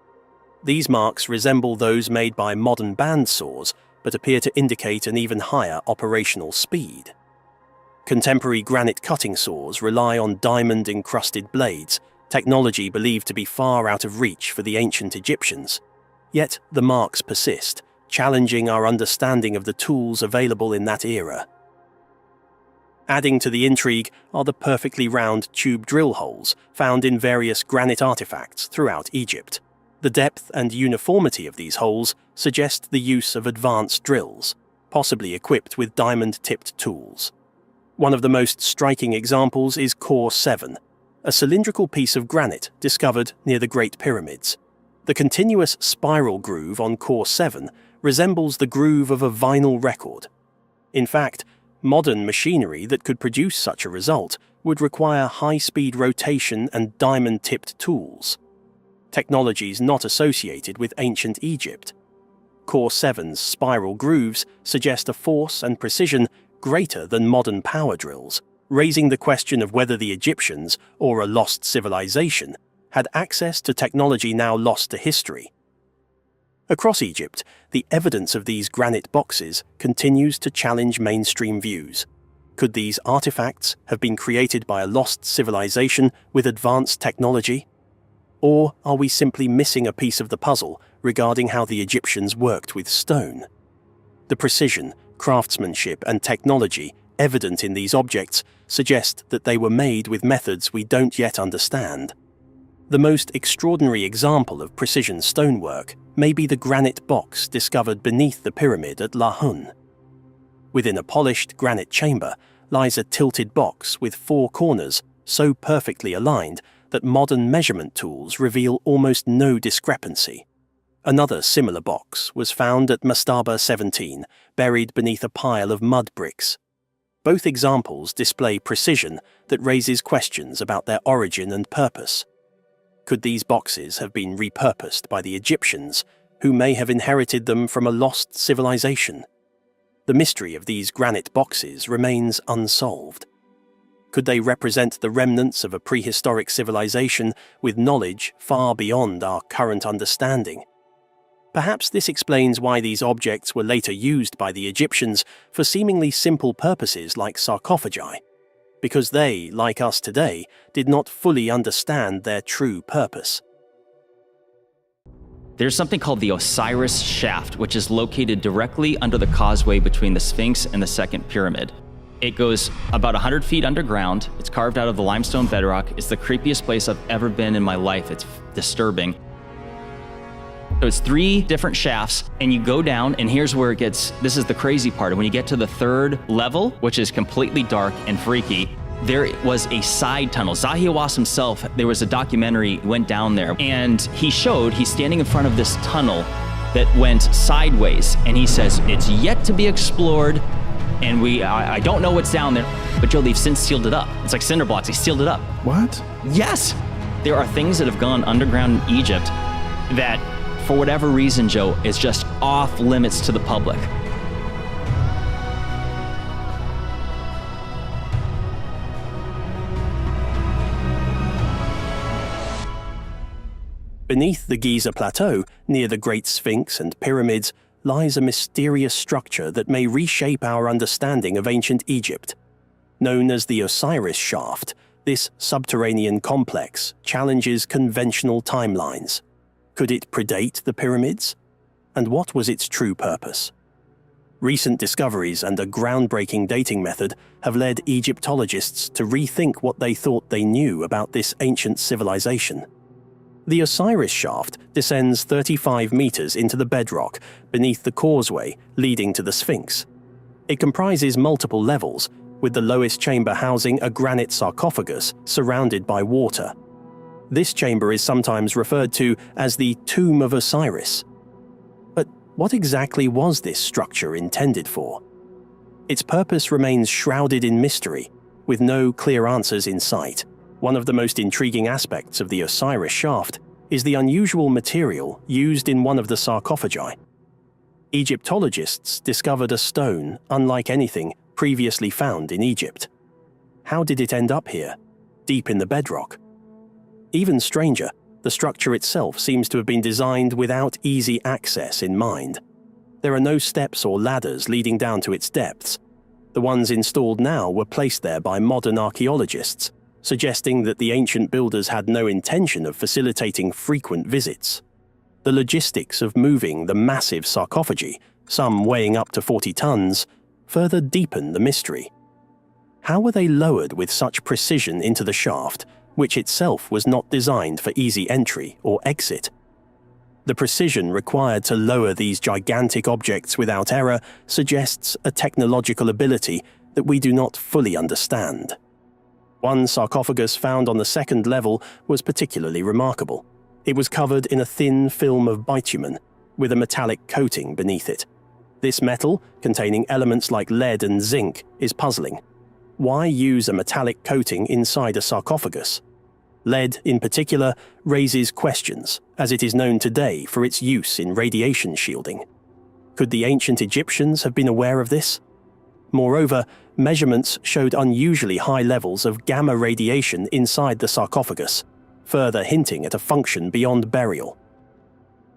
These marks resemble those made by modern band saws, but appear to indicate an even higher operational speed. Contemporary granite cutting saws rely on diamond-encrusted blades, technology believed to be far out of reach for the ancient Egyptians. Yet the marks persist, challenging our understanding of the tools available in that era. Adding to the intrigue are the perfectly round tube drill holes found in various granite artifacts throughout Egypt. The depth and uniformity of these holes suggest the use of advanced drills, possibly equipped with diamond-tipped tools. One of the most striking examples is Core 7, a cylindrical piece of granite discovered near the Great Pyramids. The continuous spiral groove on Core 7 resembles the groove of a vinyl record. In fact, modern machinery that could produce such a result would require high-speed rotation and diamond-tipped tools, technologies not associated with ancient Egypt. Core 7's spiral grooves suggest a force and precision greater than modern power drills, raising the question of whether the Egyptians, or a lost civilization, had access to technology now lost to history. Across Egypt, the evidence of these granite boxes continues to challenge mainstream views. Could these artifacts have been created by a lost civilization with advanced technology? Or are we simply missing a piece of the puzzle regarding how the Egyptians worked with stone? The precision, craftsmanship, and technology evident in these objects suggest that they were made with methods we don't yet understand. The most extraordinary example of precision stonework may be the granite box discovered beneath the pyramid at Lahun. Within a polished granite chamber lies a tilted box with 4 corners so perfectly aligned that modern measurement tools reveal almost no discrepancy. Another similar box was found at Mastaba 17, buried beneath a pile of mud bricks. Both examples display precision that raises questions about their origin and purpose. Could these boxes have been repurposed by the Egyptians, who may have inherited them from a lost civilization. The mystery of these granite boxes remains unsolved. Could they represent the remnants of a prehistoric civilization with knowledge far beyond our current understanding? Perhaps this explains why these objects were later used by the Egyptians for seemingly simple purposes like sarcophagi, because they, like us today, did not fully understand their true purpose. There's something called the Osiris Shaft, which is located directly under the causeway between the Sphinx and the Second Pyramid. It goes about 100 feet underground. It's carved out of the limestone bedrock. It's the creepiest place I've ever been in my life. It's disturbing. So it's 3 different shafts, and you go down, and here's where it gets, this is the crazy part. When you get to the 3rd level, which is completely dark and freaky, there was a side tunnel. Zahi Hawass himself, there was a documentary, went down there, and he's standing in front of this tunnel that went sideways, and he says, it's yet to be explored, and I don't know what's down there, but Joe, they've since sealed it up. It's like cinder blocks, they sealed it up. What? Yes! There are things that have gone underground in Egypt that, for whatever reason, Joe, is just off limits to the public. Beneath the Giza Plateau, near the Great Sphinx and pyramids, lies a mysterious structure that may reshape our understanding of ancient Egypt. Known as the Osiris Shaft, this subterranean complex challenges conventional timelines. Could it predate the pyramids? And what was its true purpose? Recent discoveries and a groundbreaking dating method have led Egyptologists to rethink what they thought they knew about this ancient civilization. The Osiris Shaft descends 35 meters into the bedrock beneath the causeway leading to the Sphinx. It comprises multiple levels, with the lowest chamber housing a granite sarcophagus surrounded by water. This chamber is sometimes referred to as the Tomb of Osiris. But what exactly was this structure intended for? Its purpose remains shrouded in mystery, with no clear answers in sight. One of the most intriguing aspects of the Osiris Shaft is the unusual material used in one of the sarcophagi. Egyptologists discovered a stone unlike anything previously found in Egypt. How did it end up here, deep in the bedrock? Even stranger, the structure itself seems to have been designed without easy access in mind. There are no steps or ladders leading down to its depths. The ones installed now were placed there by modern archaeologists, suggesting that the ancient builders had no intention of facilitating frequent visits. The logistics of moving the massive sarcophagi, some weighing up to 40 tons, further deepen the mystery. How were they lowered with such precision into the shaft, which itself was not designed for easy entry or exit? The precision required to lower these gigantic objects without error suggests a technological ability that we do not fully understand. One sarcophagus found on the 2nd level was particularly remarkable. It was covered in a thin film of bitumen, with a metallic coating beneath it. This metal, containing elements like lead and zinc, is puzzling. Why use a metallic coating inside a sarcophagus? Lead, in particular, raises questions, as it is known today for its use in radiation shielding. Could the ancient Egyptians have been aware of this? Moreover, measurements showed unusually high levels of gamma radiation inside the sarcophagus, further hinting at a function beyond burial.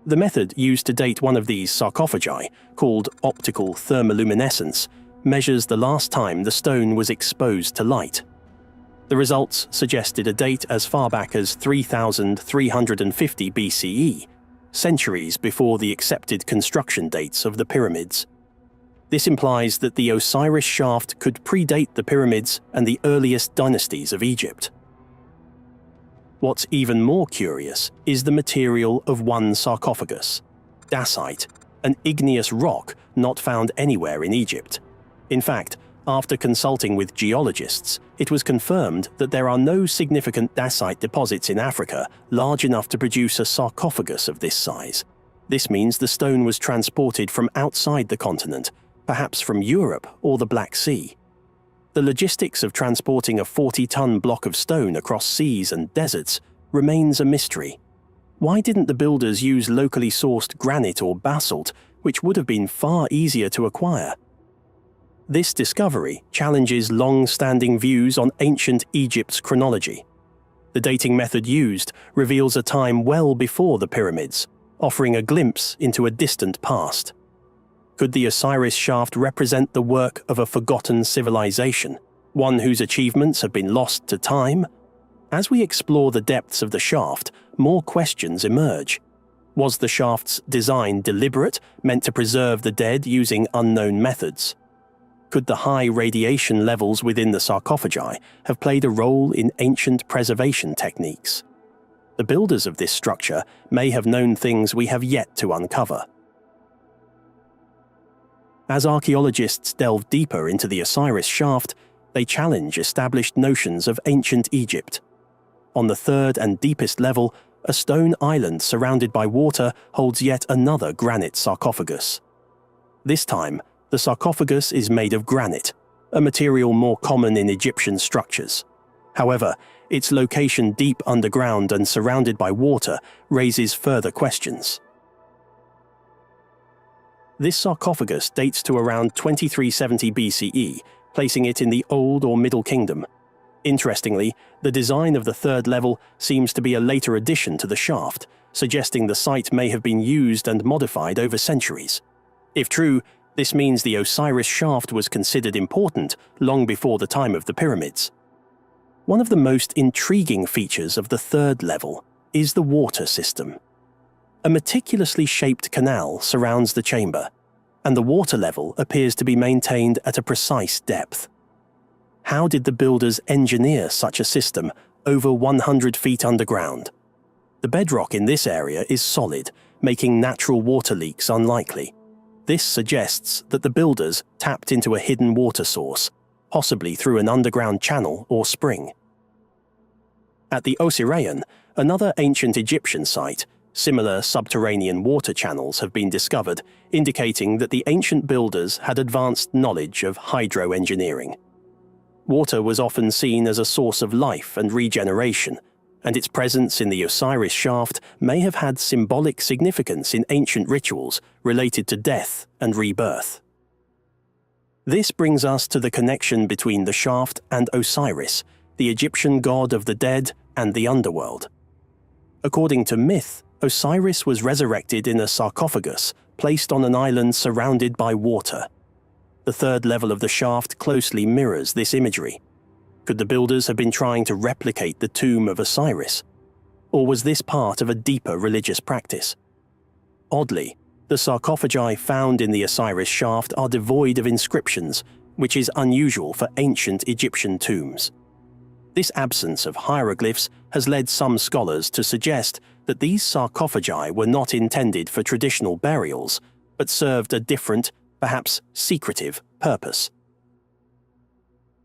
The method used to date one of these sarcophagi, called optical thermoluminescence, measures the last time the stone was exposed to light. The results suggested a date as far back as 3350 BCE, centuries before the accepted construction dates of the pyramids. This implies that the Osiris Shaft could predate the pyramids and the earliest dynasties of Egypt. What's even more curious is the material of one sarcophagus, dacite, an igneous rock not found anywhere in Egypt. In fact, after consulting with geologists, it was confirmed that there are no significant dacite deposits in Africa large enough to produce a sarcophagus of this size. This means the stone was transported from outside the continent, perhaps from Europe or the Black Sea. The logistics of transporting a 40-ton block of stone across seas and deserts remains a mystery. Why didn't the builders use locally sourced granite or basalt, which would have been far easier to acquire? This discovery challenges long-standing views on ancient Egypt's chronology. The dating method used reveals a time well before the pyramids, offering a glimpse into a distant past. Could the Osiris shaft represent the work of a forgotten civilization, one whose achievements have been lost to time? As we explore the depths of the shaft, more questions emerge. Was the shaft's design deliberate, meant to preserve the dead using unknown methods? Could the high radiation levels within the sarcophagi have played a role in ancient preservation techniques? The builders of this structure may have known things we have yet to uncover. As archaeologists delve deeper into the Osiris shaft, they challenge established notions of ancient Egypt. On the third and deepest level, a stone island surrounded by water holds yet another granite sarcophagus. This time, the sarcophagus is made of granite, a material more common in Egyptian structures. However, its location deep underground and surrounded by water raises further questions. This sarcophagus dates to around 2370 BCE, placing it in the Old or Middle Kingdom. Interestingly, the design of the third level seems to be a later addition to the shaft, suggesting the site may have been used and modified over centuries. If true, this means the Osiris shaft was considered important long before the time of the pyramids. One of the most intriguing features of the third level is the water system. A meticulously shaped canal surrounds the chamber, and the water level appears to be maintained at a precise depth. How did the builders engineer such a system over 100 feet underground? The bedrock in this area is solid, making natural water leaks unlikely. This suggests that the builders tapped into a hidden water source, possibly through an underground channel or spring. At the Osiraion, another ancient Egyptian site, similar subterranean water channels have been discovered, indicating that the ancient builders had advanced knowledge of hydroengineering. Water was often seen as a source of life and regeneration, and its presence in the Osiris shaft may have had symbolic significance in ancient rituals related to death and rebirth. This brings us to the connection between the shaft and Osiris, the Egyptian god of the dead and the underworld. According to myth, Osiris was resurrected in a sarcophagus placed on an island surrounded by water. The third level of the shaft closely mirrors this imagery. Could the builders have been trying to replicate the tomb of Osiris? Or was this part of a deeper religious practice? Oddly, the sarcophagi found in the Osiris shaft are devoid of inscriptions, which is unusual for ancient Egyptian tombs. This absence of hieroglyphs has led some scholars to suggest that these sarcophagi were not intended for traditional burials, but served a different, perhaps secretive, purpose.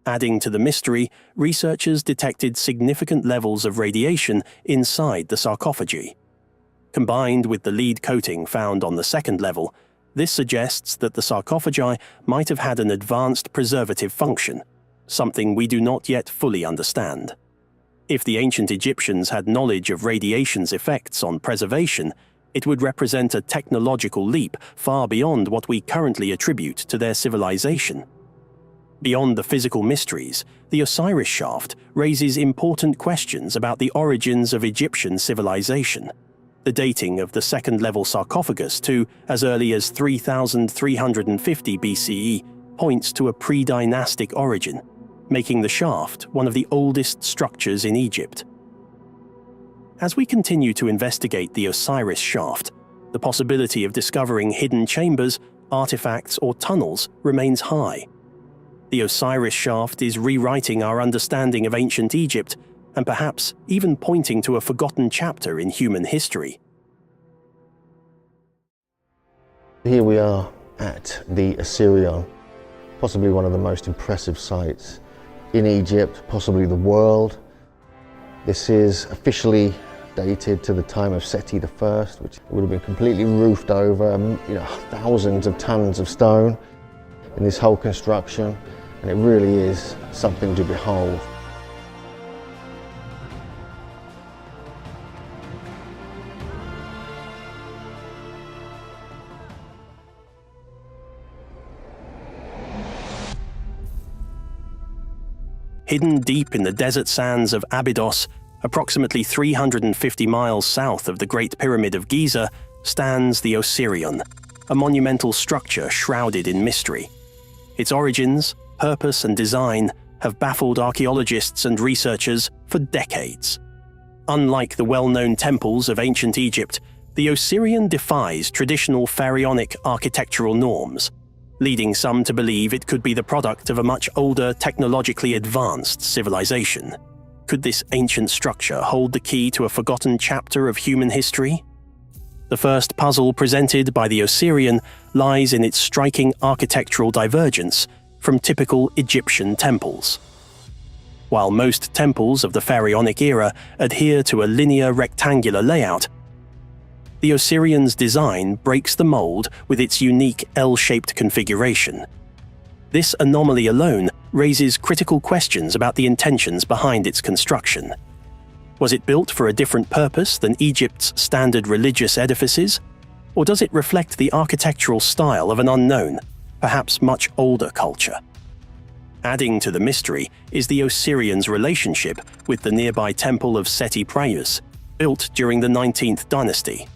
Adding to the mystery, researchers detected significant levels of radiation inside the sarcophagi. Combined with the lead coating found on the second level, this suggests that the sarcophagi might have had an advanced preservative function, something we do not yet fully understand. If the ancient Egyptians had knowledge of radiation's effects on preservation, it would represent a technological leap far beyond what we currently attribute to their civilization. Beyond the physical mysteries, the Osiris shaft raises important questions about the origins of Egyptian civilization. The dating of the second-level sarcophagus to as early as 3350 BCE points to a pre-dynastic origin, making the shaft one of the oldest structures in Egypt. As we continue to investigate the Osiris shaft, the possibility of discovering hidden chambers, artifacts, or tunnels remains high. The Osiris shaft is rewriting our understanding of ancient Egypt and perhaps even pointing to a forgotten chapter in human history. Here we are at the Osiraion, possibly one of the most impressive sites in Egypt, possibly the world. This is officially dated to the time of Seti I, which would have been completely roofed over, thousands of tons of stone in this whole construction, and it really is something to behold. hidden deep in the desert sands of Abydos, approximately 350 miles south of the Great Pyramid of Giza, stands the Osirion, a monumental structure shrouded in mystery. Its origins, purpose, and design have baffled archaeologists and researchers for decades. Unlike the well-known temples of ancient Egypt, the Osirion defies traditional pharaonic architectural norms, leading some to believe it could be the product of a much older, technologically advanced civilization. Could this ancient structure hold the key to a forgotten chapter of human history? The first puzzle presented by the Osirion lies in its striking architectural divergence from typical Egyptian temples. While most temples of the pharaonic era adhere to a linear rectangular layout, the Osirion's design breaks the mold with its unique L-shaped configuration. This anomaly alone raises critical questions about the intentions behind its construction. Was it built for a different purpose than Egypt's standard religious edifices? Or does it reflect the architectural style of an unknown, perhaps much older culture? Adding to the mystery is the Osirion's relationship with the nearby temple of Seti Prayus, built during the 19th dynasty.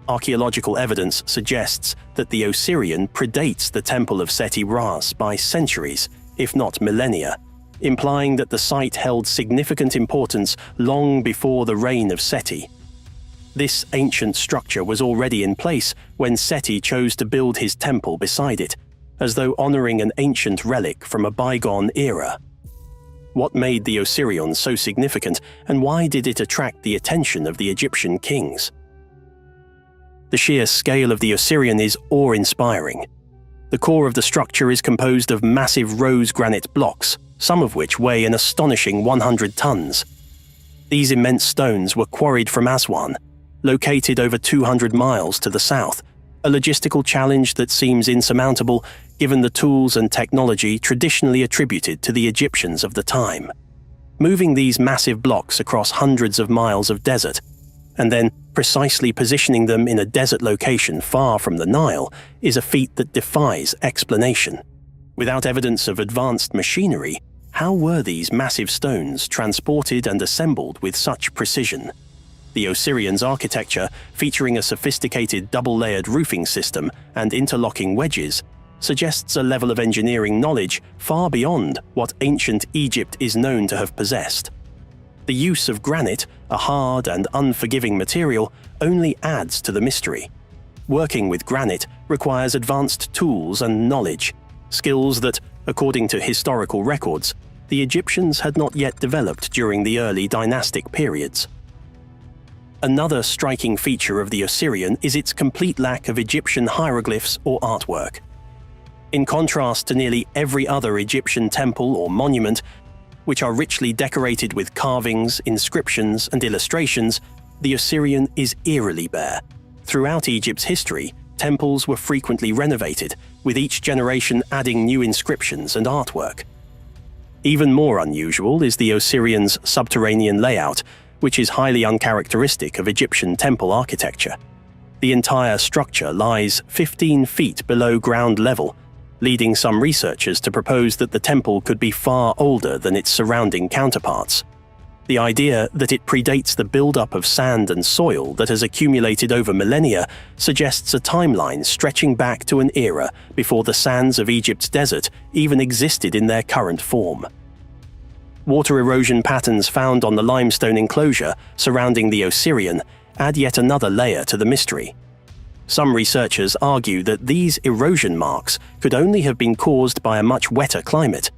Archaeological evidence suggests that the Osirion predates the temple of Seti Ras by centuries, if not millennia, implying that the site held significant importance long before the reign of Seti. This ancient structure was already in place when Seti chose to build his temple beside it, as though honoring an ancient relic from a bygone era. What made the Osirion so significant, and why did it attract the attention of the Egyptian kings? The sheer scale of the Osirion is awe-inspiring. The core of the structure is composed of massive rose granite blocks, some of which weigh an astonishing 100 tons. These immense stones were quarried from Aswan, located over 200 miles to the south, a logistical challenge that seems insurmountable given the tools and technology traditionally attributed to the Egyptians of the time. Moving these massive blocks across hundreds of miles of desert, and then precisely positioning them in a desert location far from the Nile, is a feat that defies explanation. Without evidence of advanced machinery, how were these massive stones transported and assembled with such precision? The Osirion's architecture, featuring a sophisticated double-layered roofing system and interlocking wedges, suggests a level of engineering knowledge far beyond what ancient Egypt is known to have possessed. The use of granite, a hard and unforgiving material, only adds to the mystery. Working with granite requires advanced tools and knowledge, skills that, according to historical records, the Egyptians had not yet developed during the early dynastic periods. Another striking feature of the Osirion is its complete lack of Egyptian hieroglyphs or artwork. In contrast to nearly every other Egyptian temple or monument, which are richly decorated with carvings, inscriptions, and illustrations, the Osirion is eerily bare. Throughout Egypt's history, temples were frequently renovated, with each generation adding new inscriptions and artwork. Even more unusual is the Osirion's subterranean layout, which is highly uncharacteristic of Egyptian temple architecture. The entire structure lies 15 feet below ground level, leading some researchers to propose that the temple could be far older than its surrounding counterparts. The idea that it predates the buildup of sand and soil that has accumulated over millennia suggests a timeline stretching back to an era before the sands of Egypt's desert even existed in their current form. Water erosion patterns found on the limestone enclosure surrounding the Osirion add yet another layer to the mystery. Some researchers argue that these erosion marks could only have been caused by a much wetter climate,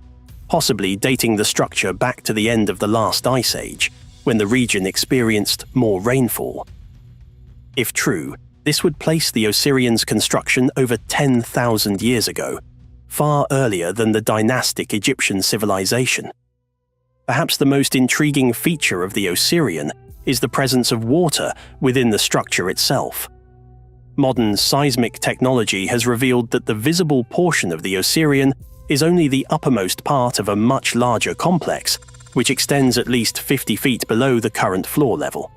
possibly dating the structure back to the end of the last ice age, when the region experienced more rainfall. If true, this would place the Osirion's construction over 10,000 years ago, far earlier than the dynastic Egyptian civilization. Perhaps the most intriguing feature of the Osirion is the presence of water within the structure itself. Modern seismic technology has revealed that the visible portion of the Osirion is only the uppermost part of a much larger complex, which extends at least 50 feet below the current floor level.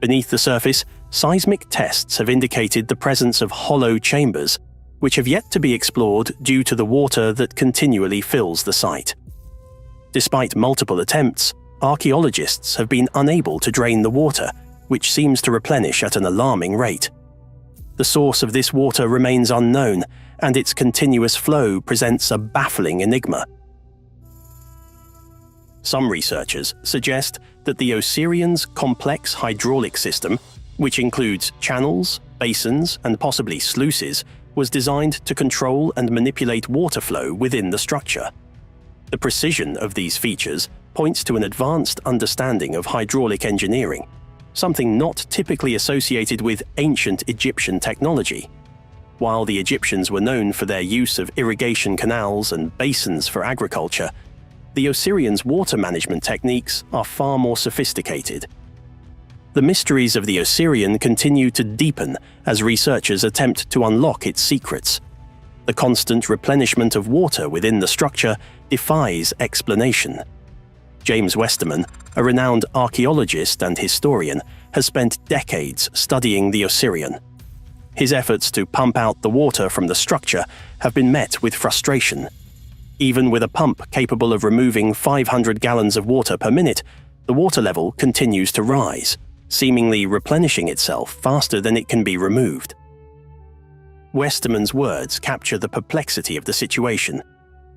Beneath the surface, seismic tests have indicated the presence of hollow chambers, which have yet to be explored due to the water that continually fills the site. Despite multiple attempts, archaeologists have been unable to drain the water, which seems to replenish at an alarming rate. The source of this water remains unknown, and its continuous flow presents a baffling enigma. Some researchers suggest that the Osirian's complex hydraulic system, which includes channels, basins, and possibly sluices, was designed to control and manipulate water flow within the structure. The precision of these features points to an advanced understanding of hydraulic engineering, something not typically associated with ancient Egyptian technology. While the Egyptians were known for their use of irrigation canals and basins for agriculture, the Osirians' water management techniques are far more sophisticated. The mysteries of the Osirian continue to deepen as researchers attempt to unlock its secrets. The constant replenishment of water within the structure defies explanation. James Westerman, a renowned archaeologist and historian, has spent decades studying the Osirian. His efforts to pump out the water from the structure have been met with frustration. Even with a pump capable of removing 500 gallons of water per minute, the water level continues to rise, seemingly replenishing itself faster than it can be removed. Westerman's words capture the perplexity of the situation.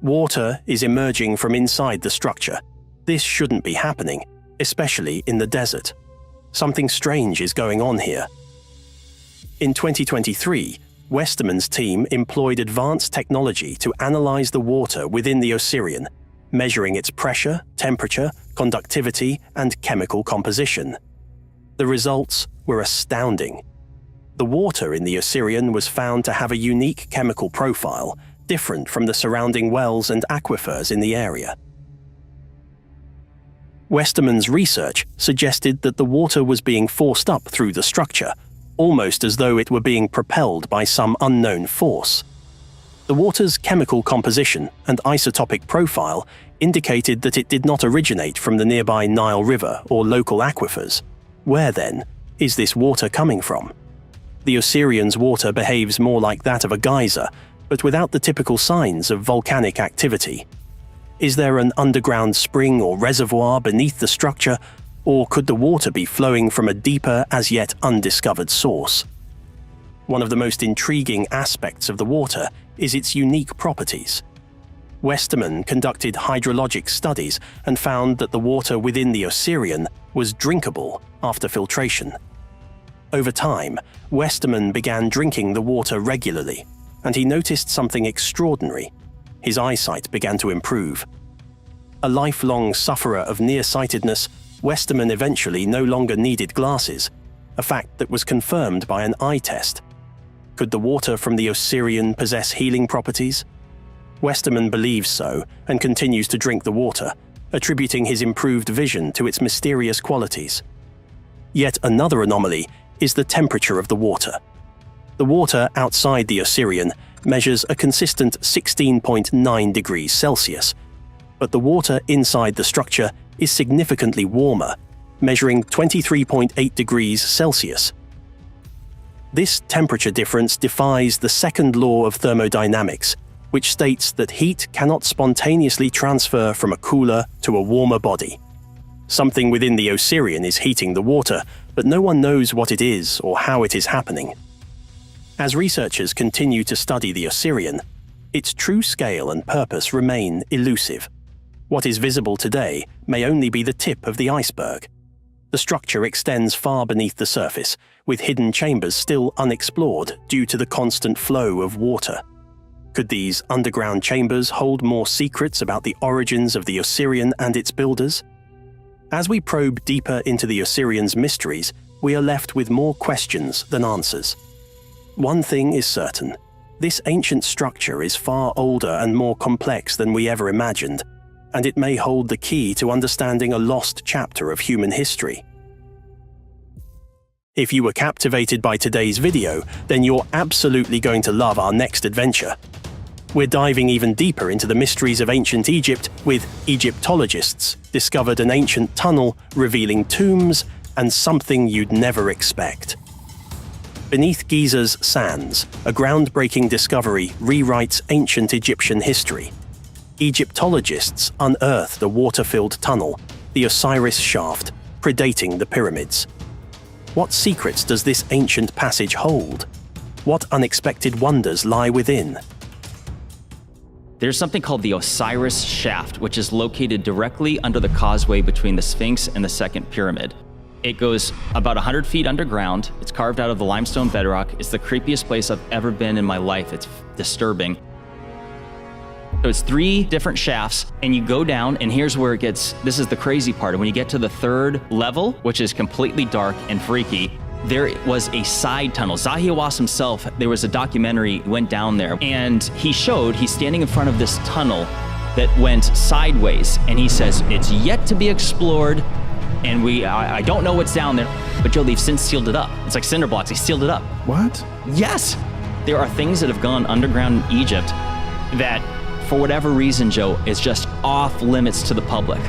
Water is emerging from inside the structure. This shouldn't be happening, especially in the desert. Something strange is going on here. In 2023, Westerman's team employed advanced technology to analyze the water within the Osirian, measuring its pressure, temperature, conductivity, and chemical composition. The results were astounding. The water in the Osirian was found to have a unique chemical profile, different from the surrounding wells and aquifers in the area. Westerman's research suggested that the water was being forced up through the structure, almost as though it were being propelled by some unknown force. The water's chemical composition and isotopic profile indicated that it did not originate from the nearby Nile River or local aquifers. Where, then, is this water coming from? The Osirian's water behaves more like that of a geyser, but without the typical signs of volcanic activity. Is there an underground spring or reservoir beneath the structure, or could the water be flowing from a deeper, as yet undiscovered source? One of the most intriguing aspects of the water is its unique properties. Westerman conducted hydrologic studies and found that the water within the Osirian was drinkable after filtration. Over time, Westerman began drinking the water regularly, and he noticed something extraordinary. His eyesight began to improve. A lifelong sufferer of nearsightedness, Westerman eventually no longer needed glasses, a fact that was confirmed by an eye test. Could the water from the Osirian possess healing properties? Westerman believes so and continues to drink the water, attributing his improved vision to its mysterious qualities. Yet another anomaly is the temperature of the water. The water outside the Osirian measures a consistent 16.9 degrees Celsius, but the water inside the structure is significantly warmer, measuring 23.8 degrees Celsius. This temperature difference defies the second law of thermodynamics, which states that heat cannot spontaneously transfer from a cooler to a warmer body. Something within the Osirian is heating the water, but no one knows what it is or how it is happening. As researchers continue to study the Osirian, its true scale and purpose remain elusive. What is visible today may only be the tip of the iceberg. The structure extends far beneath the surface, with hidden chambers still unexplored due to the constant flow of water. Could these underground chambers hold more secrets about the origins of the Osirian and its builders? As we probe deeper into the Osirian's mysteries, we are left with more questions than answers. One thing is certain: this ancient structure is far older and more complex than we ever imagined, and it may hold the key to understanding a lost chapter of human history. If you were captivated by today's video, then you're absolutely going to love our next adventure. We're diving even deeper into the mysteries of ancient Egypt, with Egyptologists discovered an ancient tunnel revealing tombs and something you'd never expect. Beneath Giza's sands, a groundbreaking discovery rewrites ancient Egyptian history. Egyptologists unearthed a water-filled tunnel, the Osiris Shaft, predating the pyramids. What secrets does this ancient passage hold? What unexpected wonders lie within? There's something called the Osiris Shaft, which is located directly under the causeway between the Sphinx and the second pyramid. It goes about 100 feet underground. It's carved out of the limestone bedrock. It's the creepiest place I've ever been in my life. It's disturbing. So it's 3 different shafts, and you go down, and here's where it gets, this is the crazy part. When you get to the 3rd level, which is completely dark and freaky, there was a side tunnel. Zahi Hawass himself, there was a documentary, went down there, and he's standing in front of this tunnel that went sideways, and he says, it's yet to be explored, and I don't know what's down there, but Joe, they've since sealed it up. It's like cinder blocks, they sealed it up. What? Yes! There are things that have gone underground in Egypt that, for whatever reason, Joe, is just off limits to the public.